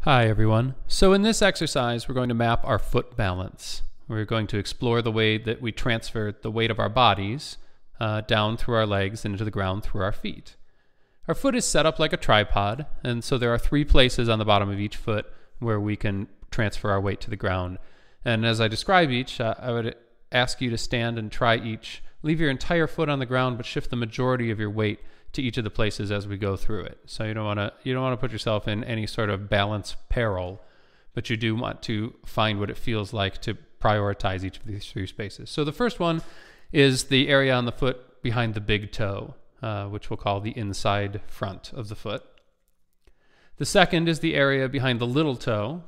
Hi everyone. So in this exercise we're going to map our foot balance. We're going to explore the way that we transfer the weight of our bodies down through our legs and into the ground through our feet. Our foot is set up like a tripod, and so there are 3 places on the bottom of each foot where we can transfer our weight to the ground. And as I describe each, I would ask you to stand and try each. Leave your entire foot on the ground, but shift the majority of your weight to each of the places as we go through it. So you don't want to put yourself in any sort of balance peril, but you do want to find what it feels like to prioritize each of these 3 spaces. So the first one is the area on the foot behind the big toe, which we'll call the inside front of the foot. The second is the area behind the little toe,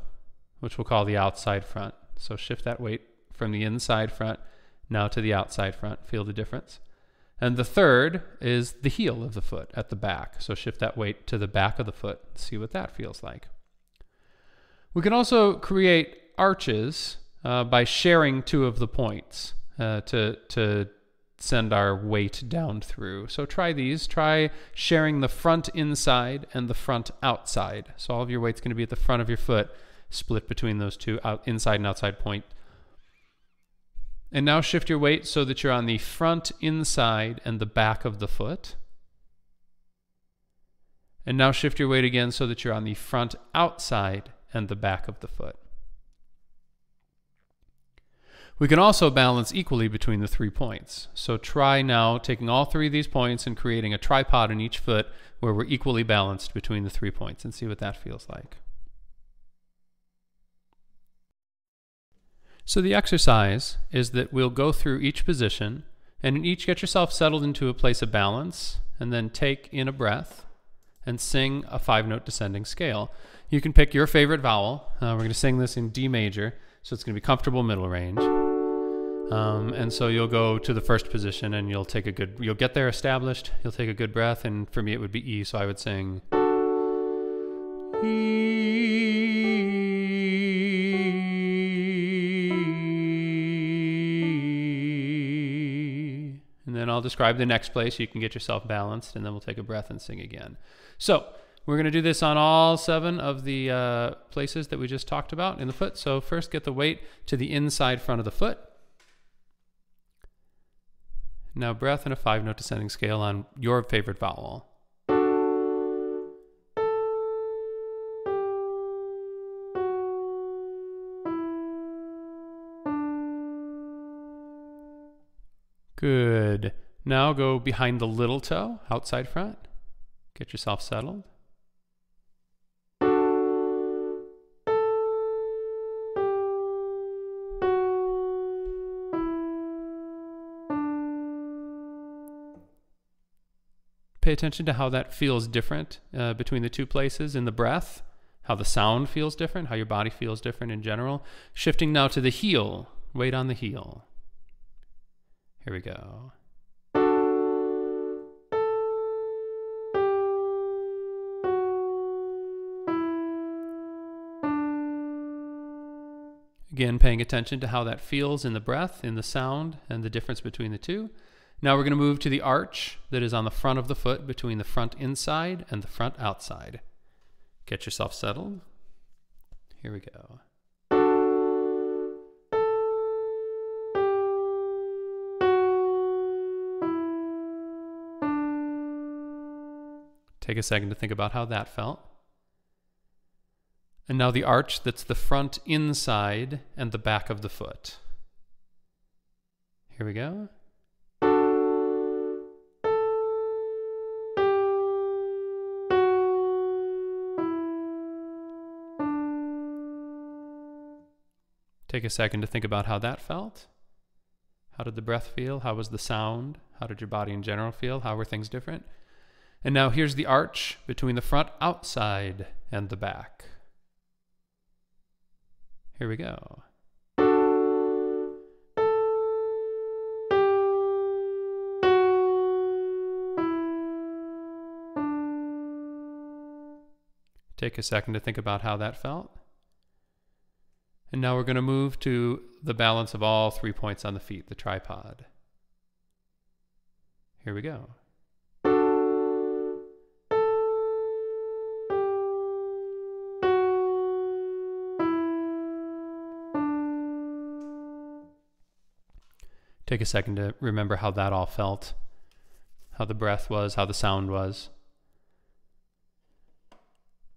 which we'll call the outside front. So shift that weight from the inside front now to the outside front. Feel the difference. And the third is the heel of the foot at the back. So shift that weight to the back of the foot. See what that feels like. We can also create arches by sharing 2 of the points to send our weight down through. So try these. Try sharing the front inside and the front outside. So all of your weight's going to be at the front of your foot, split between those 2 inside and outside point. And now shift your weight so that you're on the front inside and the back of the foot. And now shift your weight again so that you're on the front outside and the back of the foot. We can also balance equally between the 3 points. So try now taking all 3 of these points and creating a tripod in each foot where we're equally balanced between the 3 points, and see what that feels like. So the exercise is that we'll go through each position and in each get yourself settled into a place of balance, and then take in a breath and sing a 5-note descending scale. You can pick your favorite vowel. We're going to sing this in D major, so it's going to be comfortable middle range. And so you'll go to the first position and you'll get there established, you'll take a good breath, and for me it would be E, so I would sing E. And then I'll describe the next place. You can get yourself balanced, and then we'll take a breath and sing again. So we're going to do this on all 7 of the places that we just talked about in the foot. So first, get the weight to the inside front of the foot. Now breath and a 5-note descending scale on your favorite vowel. Good. Now go behind the little toe, outside front. Get yourself settled. Pay attention to how that feels different between the 2 places in the breath, how the sound feels different, how your body feels different in general. Shifting now to the heel, weight on the heel. Here we go. Again, paying attention to how that feels in the breath, in the sound, and the difference between the 2. Now we're going to move to the arch that is on the front of the foot between the front inside and the front outside. Get yourself settled. Here we go. Take a second to think about how that felt. And now the arch that's the front inside and the back of the foot. Here we go. Take a second to think about how that felt. How did the breath feel? How was the sound? How did your body in general feel? How were things different? And now here's the arch between the front outside and the back. Here we go. Take a second to think about how that felt. And now we're going to move to the balance of all 3 points on the feet, the tripod. Here we go. Take a second to remember how that all felt, how the breath was, how the sound was.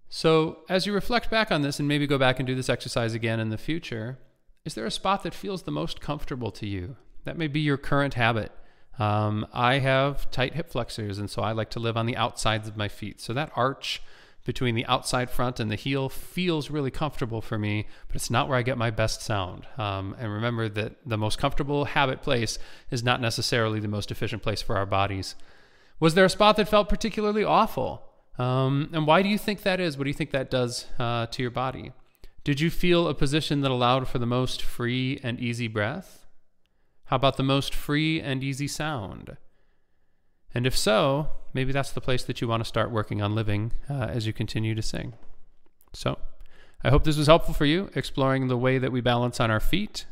So as you reflect back on this and maybe go back and do this exercise again in the future, is there a spot that feels the most comfortable to you? That may be your current habit. I have tight hip flexors, and so I like to live on the outsides of my feet. So that arch between the outside front and the heel feels really comfortable for me, but it's not where I get my best sound. And remember that the most comfortable habit place is not necessarily the most efficient place for our bodies. Was there a spot that felt particularly awful? And why do you think that is? What do you think that does to your body? Did you feel a position that allowed for the most free and easy breath? How about the most free and easy sound? And if so, maybe that's the place that you want to start working on living as you continue to sing. So I hope this was helpful for you, exploring the way that we balance on our feet.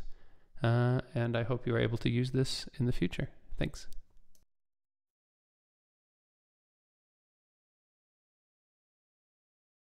And I hope you are able to use this in the future. Thanks.